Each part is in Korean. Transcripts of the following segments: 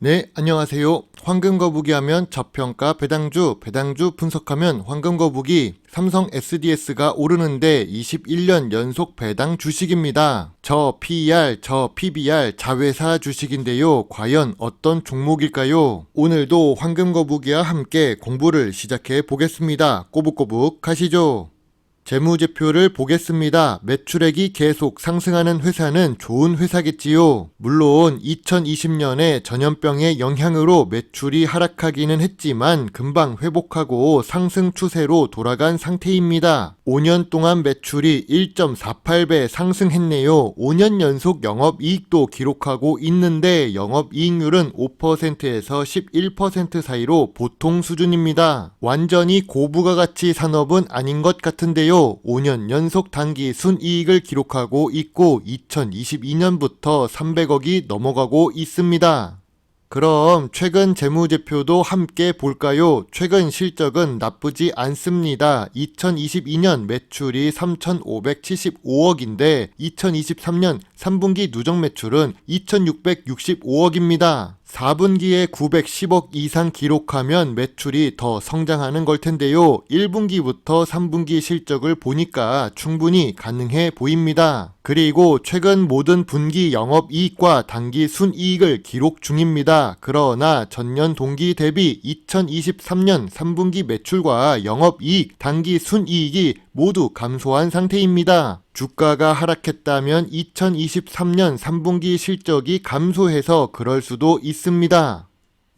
네, 안녕하세요. 황금거북이 하면 저평가 배당주 분석하면 황금거북이 삼성 SDS가 오르는데 21년 연속 배당 주식입니다. 저 PER, 저 PBR 자회사 주식인데요. 과연 어떤 종목일까요? 오늘도 황금거북이와 함께 공부를 시작해 보겠습니다. 꼬북꼬북 가시죠. 재무제표를 보겠습니다. 매출액이 계속 상승하는 회사는 좋은 회사겠지요. 물론 2020년에 전염병의 영향으로 매출이 하락하기는 했지만 금방 회복하고 상승 추세로 돌아간 상태입니다. 5년 동안 매출이 1.48배 상승했네요. 5년 연속 영업이익도 기록하고 있는데 영업이익률은 5%에서 11% 사이로 보통 수준입니다. 완전히 고부가가치 산업은 아닌 것 같은데요. 5년 연속 단기 순이익을 기록하고 있고 2022년부터 300억이 넘어가고 있습니다. 그럼 최근 재무제표도 함께 볼까요? 최근 실적은 나쁘지 않습니다. 2022년 매출이 3,575억인데 2023년 3분기 누적 매출은 2,665억입니다. 4분기에 910억 이상 기록하면 매출이 더 성장하는 걸 텐데요. 1분기부터 3분기 실적을 보니까 충분히 가능해 보입니다. 그리고 최근 모든 분기 영업이익과 단기 순이익을 기록 중입니다. 그러나 전년 동기 대비 2023년 3분기 매출과 영업이익, 단기 순이익이 모두 감소한 상태입니다. 주가가 하락했다면 2023년 3분기 실적이 감소해서 그럴 수도 있습니다.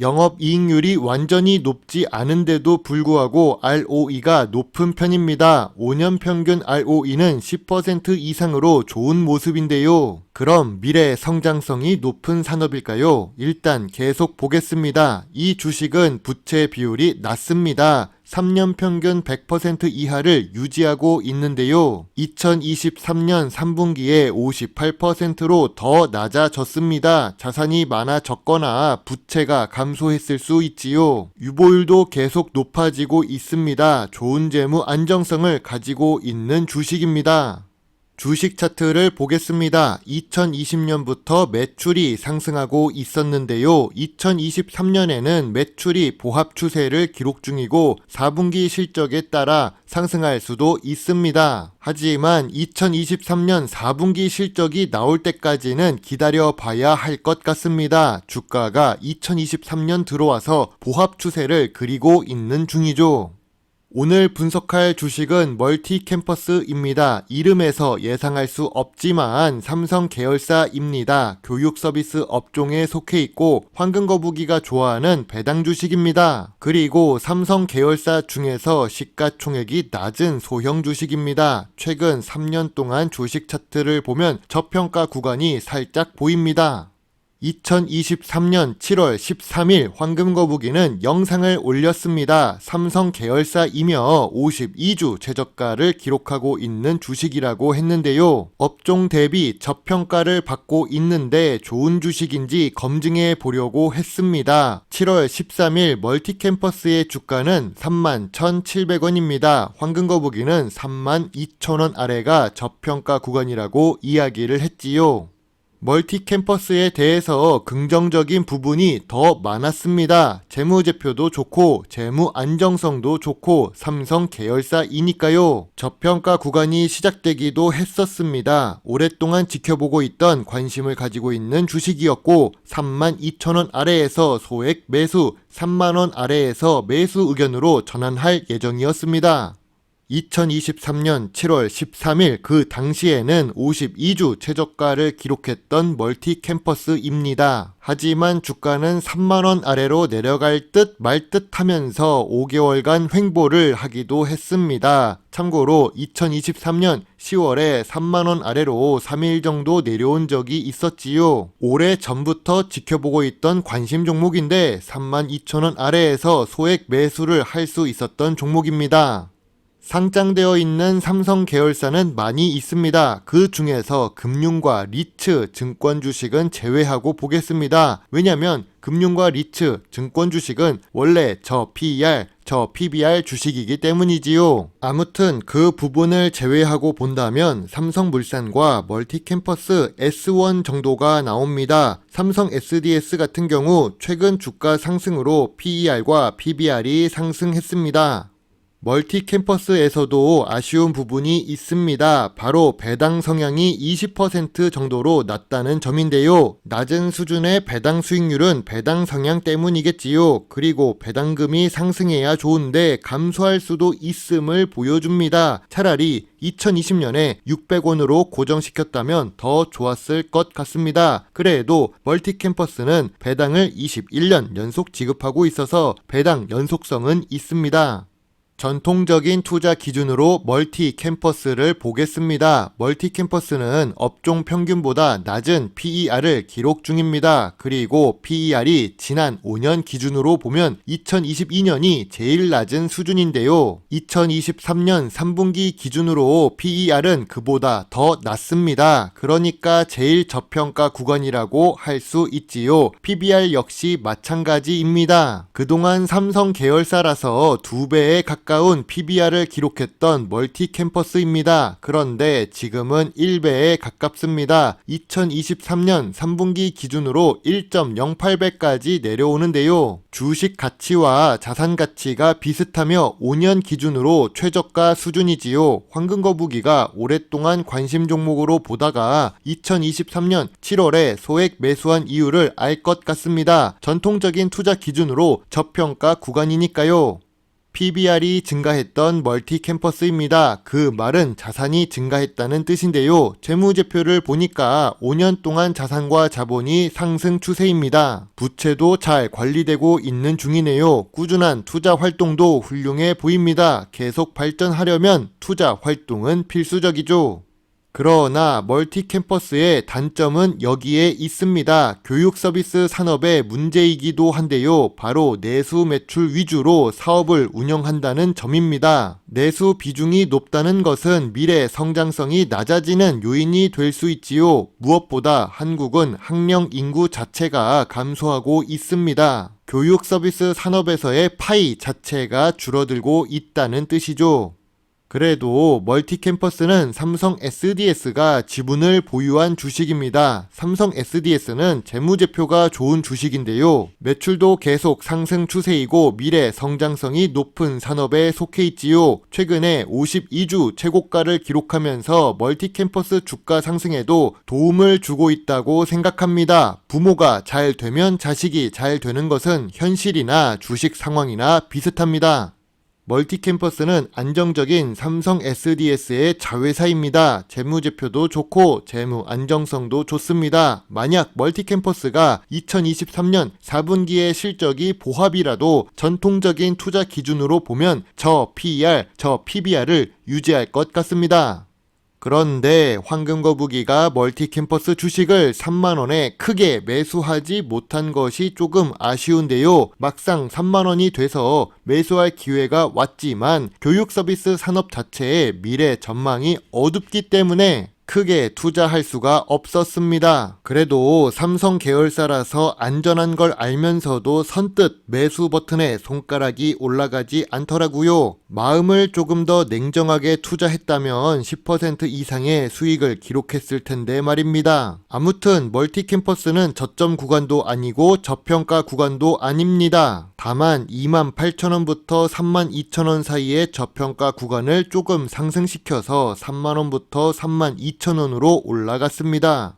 영업이익률이 완전히 높지 않은데도 불구하고 ROE가 높은 편입니다. 5년 평균 ROE는 10% 이상으로 좋은 모습인데요. 그럼 미래 성장성이 높은 산업일까요? 일단 계속 보겠습니다. 이 주식은 부채 비율이 낮습니다. 3년 평균 100% 이하를 유지하고 있는데요. 2023년 3분기에 58%로 더 낮아졌습니다. 자산이 많아졌거나 부채가 감소했을 수 있지요. 유보율도 계속 높아지고 있습니다. 좋은 재무 안정성을 가지고 있는 주식입니다. 주식 차트를 보겠습니다. 2020년부터 매출이 상승하고 있었는데요. 2023년에는 매출이 보합 추세를 기록 중이고 4분기 실적에 따라 상승할 수도 있습니다. 하지만 2023년 4분기 실적이 나올 때까지는 기다려 봐야 할 것 같습니다. 주가가 2023년 들어와서 보합 추세를 그리고 있는 중이죠. 오늘 분석할 주식은 멀티캠퍼스입니다. 이름에서 예상할 수 없지만 삼성 계열사입니다. 교육 서비스 업종에 속해 있고 황금거북이가 좋아하는 배당 주식입니다. 그리고 삼성 계열사 중에서 시가총액이 낮은 소형 주식입니다. 최근 3년 동안 주식 차트를 보면 저평가 구간이 살짝 보입니다. 2023년 7월 13일 황금거북이는 영상을 올렸습니다. 삼성 계열사이며 52주 최저가를 기록하고 있는 주식이라고 했는데요. 업종 대비 저평가를 받고 있는데 좋은 주식인지 검증해 보려고 했습니다. 7월 13일 멀티캠퍼스의 주가는 31,700원입니다. 황금거북이는 32,000원 아래가 저평가 구간이라고 이야기를 했지요. 멀티캠퍼스에 대해서 긍정적인 부분이 더 많았습니다. 재무제표도 좋고 재무 안정성도 좋고 삼성 계열사이니까요. 저평가 구간이 시작되기도 했었습니다. 오랫동안 지켜보고 있던 관심을 가지고 있는 주식이었고 32,000원 아래에서 소액 매수, 3만원 아래에서 매수 의견으로 전환할 예정이었습니다. 2023년 7월 13일 그 당시에는 52주 최저가를 기록했던 멀티캠퍼스입니다. 하지만 주가는 3만원 아래로 내려갈 듯 말 듯 하면서 5개월간 횡보를 하기도 했습니다. 참고로 2023년 10월에 3만원 아래로 3일 정도 내려온 적이 있었지요. 오래 전부터 지켜보고 있던 관심 종목인데 32,000원 아래에서 소액 매수를 할 수 있었던 종목입니다. 상장되어 있는 삼성 계열사는 많이 있습니다. 그 중에서 금융과 리츠, 증권 주식은 제외하고 보겠습니다. 왜냐하면 금융과 리츠, 증권 주식은 원래 저 PER, 저 PBR 주식이기 때문이지요. 아무튼 그 부분을 제외하고 본다면 삼성물산과 멀티캠퍼스 S1 정도가 나옵니다. 삼성 SDS 같은 경우 최근 주가 상승으로 PER과 PBR이 상승했습니다. 멀티캠퍼스에서도 아쉬운 부분이 있습니다. 바로 배당 성향이 20% 정도로 낮다는 점인데요. 낮은 수준의 배당 수익률은 배당 성향 때문이겠지요. 그리고 배당금이 상승해야 좋은데 감소할 수도 있음을 보여줍니다. 차라리 2020년에 600원으로 고정시켰다면 더 좋았을 것 같습니다. 그래도 멀티캠퍼스는 배당을 21년 연속 지급하고 있어서 배당 연속성은 있습니다. 전통적인 투자 기준으로 멀티 캠퍼스를 보겠습니다. 멀티 캠퍼스는 업종 평균보다 낮은 PER을 기록 중입니다. 그리고 PER이 지난 5년 기준으로 보면 2022년이 제일 낮은 수준인데요. 2023년 3분기 기준으로 PER은 그보다 더 낮습니다. 그러니까 제일 저평가 구간이라고 할 수 있지요. PBR 역시 마찬가지입니다. 그동안 삼성 계열사라서 2배에 가까운 PBR을 기록했던 멀티캠퍼스입니다. 그런데 지금은 1배에 가깝습니다. 2023년 3분기 기준으로 1.08배까지 내려오는데요. 주식 가치와 자산 가치가 비슷하며 5년 기준으로 최저가 수준이지요. 황금거북이가 오랫동안 관심 종목으로 보다가 2023년 7월에 소액 매수한 이유를 알 것 같습니다. 전통적인 투자 기준으로 저평가 구간이니까요. PBR이 증가했던 멀티캠퍼스입니다. 그 말은 자산이 증가했다는 뜻인데요. 재무제표를 보니까 5년 동안 자산과 자본이 상승 추세입니다. 부채도 잘 관리되고 있는 중이네요. 꾸준한 투자 활동도 훌륭해 보입니다. 계속 발전하려면 투자 활동은 필수적이죠. 그러나 멀티캠퍼스의 단점은 여기에 있습니다. 교육 서비스 산업의 문제이기도 한데요. 바로 내수 매출 위주로 사업을 운영한다는 점입니다. 내수 비중이 높다는 것은 미래 성장성이 낮아지는 요인이 될 수 있지요. 무엇보다 한국은 학령 인구 자체가 감소하고 있습니다. 교육 서비스 산업에서의 파이 자체가 줄어들고 있다는 뜻이죠. 그래도 멀티캠퍼스는 삼성 SDS가 지분을 보유한 주식입니다. 삼성 SDS는 재무제표가 좋은 주식인데요. 매출도 계속 상승 추세이고 미래 성장성이 높은 산업에 속해 있지요. 최근에 52주 최고가를 기록하면서 멀티캠퍼스 주가 상승에도 도움을 주고 있다고 생각합니다. 부모가 잘 되면 자식이 잘 되는 것은 현실이나 주식 상황이나 비슷합니다. 멀티캠퍼스는 안정적인 삼성 SDS의 자회사입니다. 재무제표도 좋고 재무 안정성도 좋습니다. 만약 멀티캠퍼스가 2023년 4분기의 실적이 보합이라도 전통적인 투자 기준으로 보면 저 PER, 저 PBR을 유지할 것 같습니다. 그런데 황금거북이가 멀티캠퍼스 주식을 3만원에 크게 매수하지 못한 것이 조금 아쉬운데요. 막상 3만원이 돼서 매수할 기회가 왔지만 교육 서비스 산업 자체의 미래 전망이 어둡기 때문에 크게 투자할 수가 없었습니다. 그래도 삼성 계열사라서 안전한 걸 알면서도 선뜻 매수 버튼에 손가락이 올라가지 않더라고요. 마음을 조금 더 냉정하게 투자했다면 10% 이상의 수익을 기록했을 텐데 말입니다. 아무튼 멀티캠퍼스는 저점 구간도 아니고 저평가 구간도 아닙니다. 다만 28,000원부터 32,000원 사이의 저평가 구간을 조금 상승시켜서 3만원부터 32,000원으로 올라갔습니다.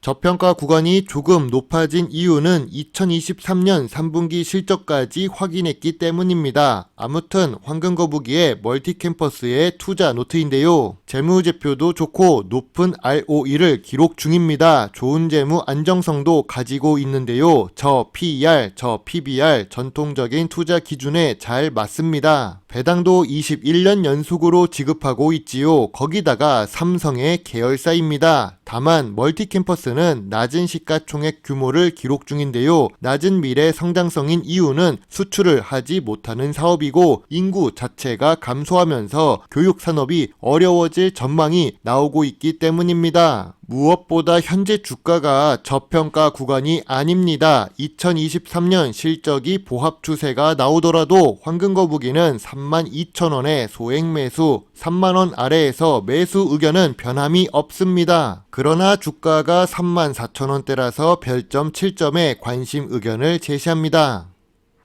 저평가 구간이 조금 높아진 이유는 2023년 3분기 실적까지 확인했기 때문입니다. 아무튼 황금거북이의 멀티캠퍼스의 투자 노트인데요. 재무제표도 좋고 높은 ROE를 기록 중입니다. 좋은 재무 안정성도 가지고 있는데요. 저 PER, 저 PBR 전통적인 투자 기준에 잘 맞습니다. 배당도 21년 연속으로 지급하고 있지요. 거기다가 삼성의 계열사입니다. 다만 멀티캠퍼스는 낮은 시가총액 규모를 기록 중인데요. 낮은 미래 성장성인 이유는 수출을 하지 못하는 사업이고 인구 자체가 감소하면서 교육 산업이 어려워질 전망이 나오고 있기 때문입니다. 무엇보다 현재 주가가 저평가 구간이 아닙니다. 2023년 실적이 보합 추세가 나오더라도 황금거북이는 32,000원에 소액 매수, 3만원 아래에서 매수 의견은 변함이 없습니다. 그러나 주가가 34,000원대라서 별점 7점의 관심 의견을 제시합니다.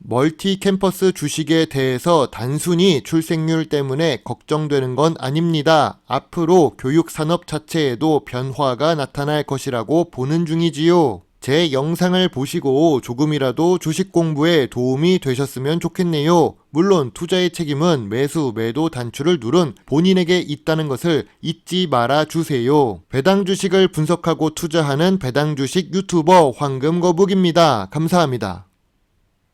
멀티 캠퍼스 주식에 대해서 단순히 출생률 때문에 걱정되는 건 아닙니다. 앞으로 교육 산업 자체에도 변화가 나타날 것이라고 보는 중이지요. 제 영상을 보시고 조금이라도 주식 공부에 도움이 되셨으면 좋겠네요. 물론 투자의 책임은 매수, 매도 단추를 누른 본인에게 있다는 것을 잊지 말아 주세요. 배당 주식을 분석하고 투자하는 배당 주식 유튜버 황금거북입니다. 감사합니다.